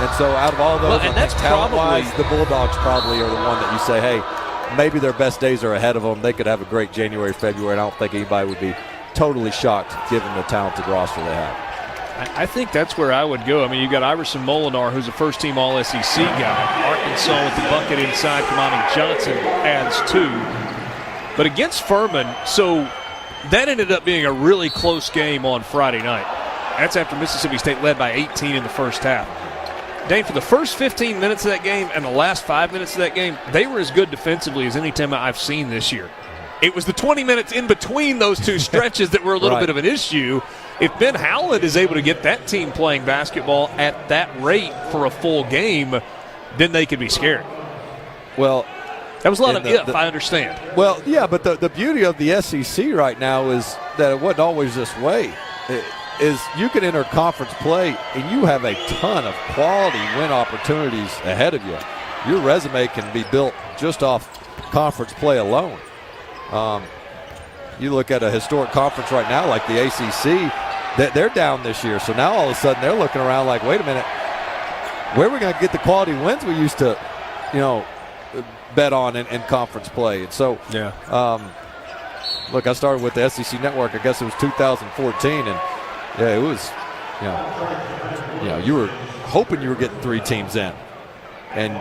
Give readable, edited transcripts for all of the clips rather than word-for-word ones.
And so out of all those, well, and that's talent-wise, the Bulldogs probably are the one that you say, hey, maybe their best days are ahead of them. They could have a great January, February, and I don't think anybody would be totally shocked given the talented roster they have. I think that's where I would go. I mean, you've got Iverson Molinar, who's a first-team All-SEC guy. Arkansas with the bucket inside. Kamani Johnson adds 2. But against Furman, so that ended up being a really close game on Friday night. That's after Mississippi State led by 18 in the first half. Dane, for the first 15 minutes of that game and the last 5 minutes of that game, they were as good defensively as any team I've seen this year. It was the 20 minutes in between those two stretches that were a little bit of an issue. If Ben Howland is able to get that team playing basketball at that rate for a full game, then they could be scary. Well, that was a lot of I understand. Well, yeah, but the beauty of the SEC right now is that it wasn't always this way. Is you can enter conference play and you have a ton of quality win opportunities ahead of you. Your resume can be built just off conference play alone. You look at a historic conference right now like the ACC, they're down this year. So now all of a sudden they're looking around like, wait a minute, where are we going to get the quality wins we used to, bet on in conference play? And so, look, I started with the SEC Network. I guess it was 2014, and it was, you were hoping you were getting 3 teams in, and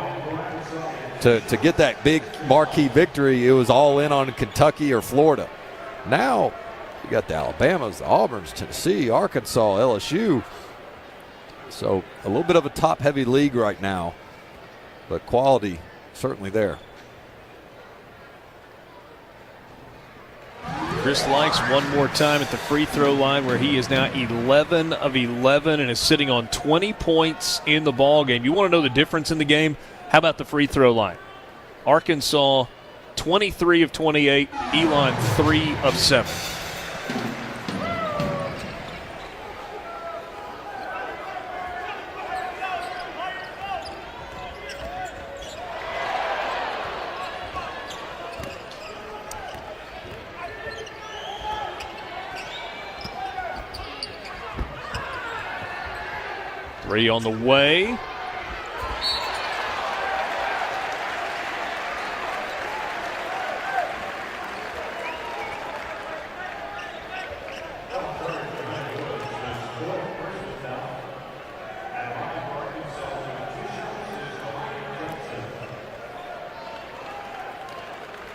to get that big marquee victory, it was all in on Kentucky or Florida. Now you got the Alabamas, the Auburns, Tennessee, Arkansas, LSU. So a little bit of a top-heavy league right now, but quality certainly there. Chris Likes one more time at the free throw line, where he is now 11 of 11 and is sitting on 20 points in the ball game. You want to know the difference in the game? How about the free throw line? Arkansas 23 of 28, Elon 3 of 7. Three on the way.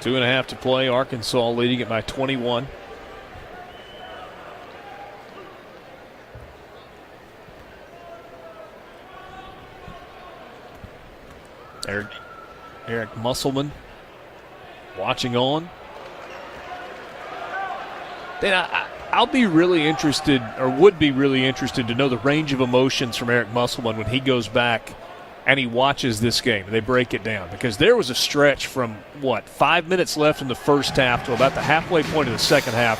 Two and a half to play. Arkansas leading it by 21. Eric Musselman watching on. Then I'll be really interested, or would be really interested, to know the range of emotions from Eric Musselman when he goes back and he watches this game and they break it down. Because there was a stretch from, 5 minutes left in the first half to about the halfway point of the second half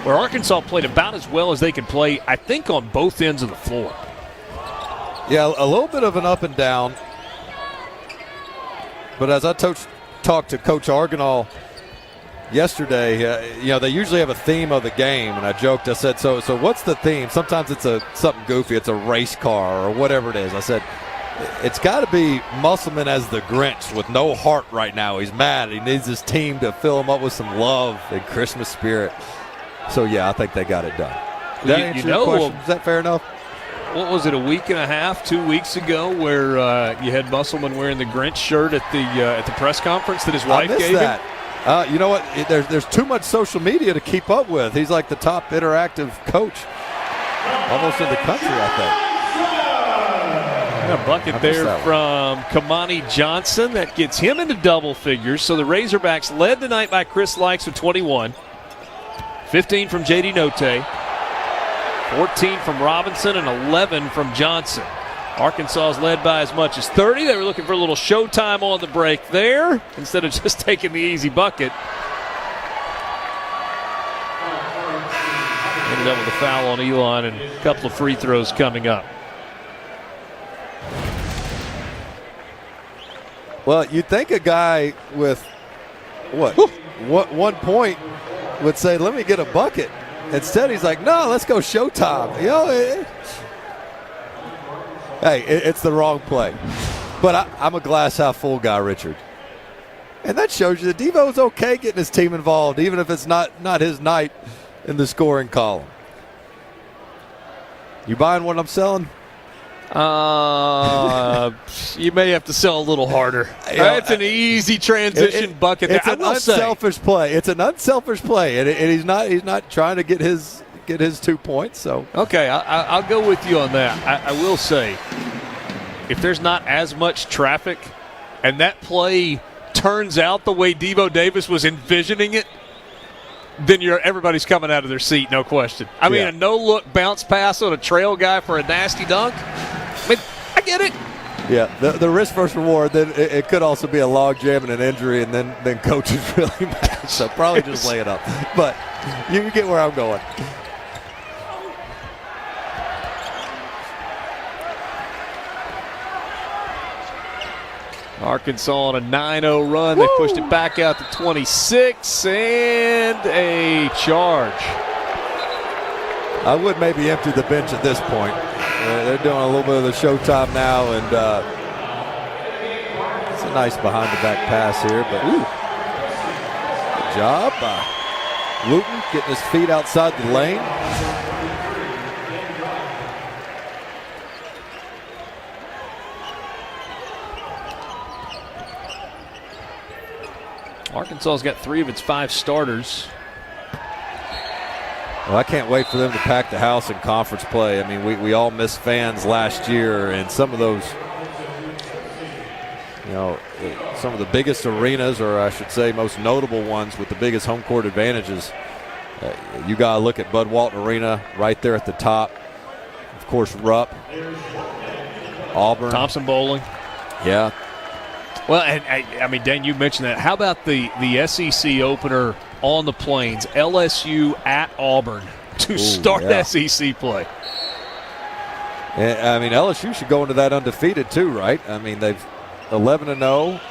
where Arkansas played about as well as they could play, I think, on both ends of the floor. Yeah, a little bit of an up and down. But as I talked to Coach Arganall yesterday, they usually have a theme of the game, and I joked. I said, "So what's the theme?" Sometimes it's something goofy. It's a race car or whatever it is. I said, "It's got to be Musselman as the Grinch with no heart right now. He's mad. He needs his team to fill him up with some love and Christmas spirit." So yeah, I think they got it done. Did that answer your question? Is that fair enough? What was it, a week and a half, 2 weeks ago, where you had Musselman wearing the Grinch shirt at the press conference that his wife gave him? You know what? There's too much social media to keep up with. He's like the top interactive coach almost in the country, I think. A bucket there from Kamani Johnson. That gets him into double figures. So the Razorbacks led tonight by Chris Likes with 21. 15 from J.D. Notte. 14 from Robinson and 11 from Johnson. Arkansas is led by as much as 30. They were looking for a little showtime on the break there instead of just taking the easy bucket. Ended up with a foul on Elon and a couple of free throws coming up. Well, you'd think a guy with, 1 point would say, let me get a bucket. Instead, he's like, no, let's go showtime. Hey, it's the wrong play. But I'm a glass half full guy, Richard. And that shows you that Devo's okay getting his team involved, even if it's not his night in the scoring column. You buying what I'm selling? You may have to sell a little harder. It's an easy transition bucket. It's an unselfish play. It's an unselfish play, and he's not trying to get his 2 points. So okay, I'll go with you on that. I will say, if there's not as much traffic, and that play turns out the way Devo Davis was envisioning it, then everybody's coming out of their seat, no question. I mean, a no-look bounce pass on a trail guy for a nasty dunk. I mean, I get it. Yeah, the risk versus reward. Then it could also be a log jam and an injury, and then coaches really mad. So probably just lay it up. But you get where I'm going. Arkansas on a 9-0 run. They pushed it back out to 26, and a charge. I would maybe empty the bench at this point. They're doing a little bit of the showtime now, and it's a nice behind-the-back pass here. But good job by Luton getting his feet outside the lane. Arkansas's got 3 of its 5 starters. Well, I can't wait for them to pack the house in conference play. I mean, we all missed fans last year, and some of those, some of the biggest arenas, or I should say most notable ones with the biggest home court advantages. You got to look at Bud Walton Arena right there at the top. Of course, Rupp, Auburn. Thompson Bowling. Yeah. Well, and I mean, Dan, you mentioned that. How about the SEC opener on the Plains, LSU at Auburn to start SEC play? And, I mean, LSU should go into that undefeated too, right? I mean, they've 11-0.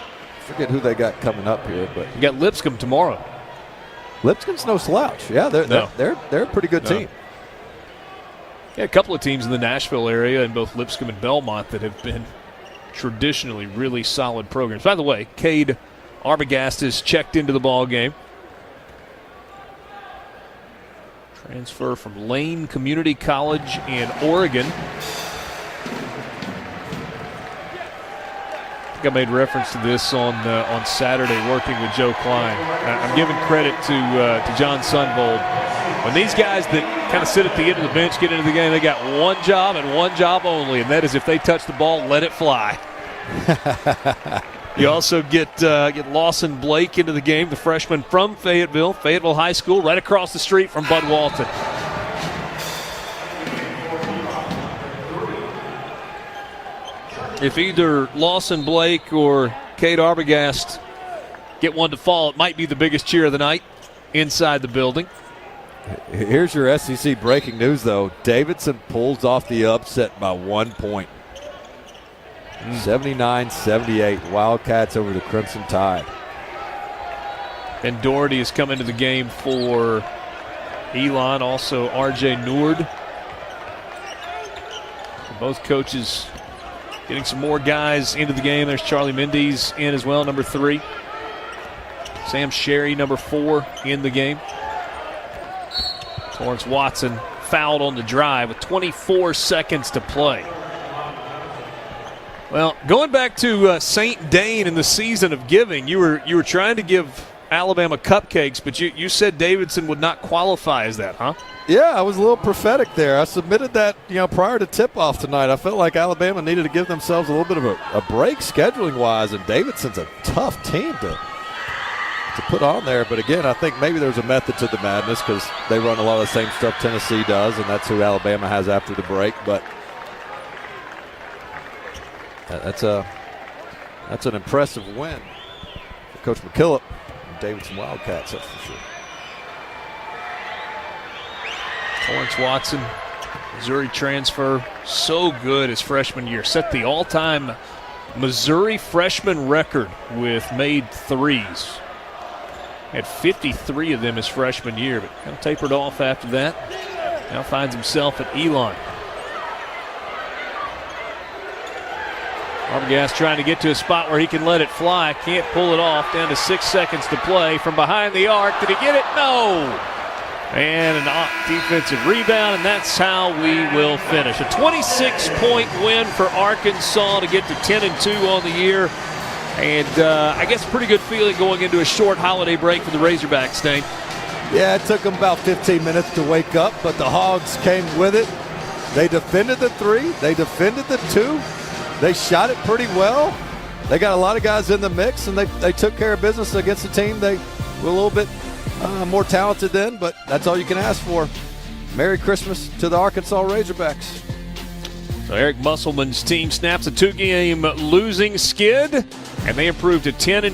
Forget who they got coming up here, but you got Lipscomb tomorrow. Lipscomb's no slouch. Yeah, they're a pretty good team. Yeah, a couple of teams in the Nashville area, in both Lipscomb and Belmont, that have been traditionally really solid programs. By the way, Cade Arbogast is checked into the ball game. Transfer from Lane Community College in Oregon. I think I made reference to this on Saturday working with Joe Klein. I'm giving credit to John Sunvold. When these guys that kind of sit at the end of the bench get into the game, they got one job and one job only, and that is if they touch the ball, let it fly. You also get Lawson Blake into the game, the freshman from Fayetteville High School, right across the street from Bud Walton. If either Lawson Blake or Cade Arbogast get one to fall, it might be the biggest cheer of the night inside the building. Here's your SEC breaking news, though. Davidson pulls off the upset by 1 point. 79-78, Wildcats over the Crimson Tide. And Doherty has come into the game for Elon, also R.J. Nord. Both coaches getting some more guys into the game. There's Charlie Mendes in as well, number 3. Sam Sherry, number 4, in the game. Torrance Watson fouled on the drive with 24 seconds to play. Well, going back to St. Dane in the season of giving, you were trying to give Alabama cupcakes, but you said Davidson would not qualify as that, huh? Yeah, I was a little prophetic there. I submitted that, prior to tip-off tonight. I felt like Alabama needed to give themselves a little bit of a break scheduling-wise, and Davidson's a tough team to put on there. But again, I think maybe there's a method to the madness because they run a lot of the same stuff Tennessee does, and that's who Alabama has after the break. But that's an impressive win for Coach McKillop and Davidson Wildcats, that's for sure. Torrance Watson, Missouri transfer, so good his freshman year. Set the all-time Missouri freshman record with made threes. Had 53 of them his freshman year, but kind of tapered off after that. Now finds himself at Elon. Arbogast trying to get to a spot where he can let it fly. Can't pull it off. Down to 6 seconds to play. From behind the arc. Did he get it? No. And an defensive rebound, and that's how we will finish. A 26-point win for Arkansas to get to 10-2 on the year. And I guess pretty good feeling going into a short holiday break for the Razorbacks, Dane. Yeah, it took them about 15 minutes to wake up, but the Hogs came with it. They defended the 3. They defended the 2. They shot it pretty well. They got a lot of guys in the mix, and they took care of business against a team they were a little bit more talented than, but that's all you can ask for. Merry Christmas to the Arkansas Razorbacks. So Eric Musselman's team snaps a 2-game losing skid, and they improved to 10-2.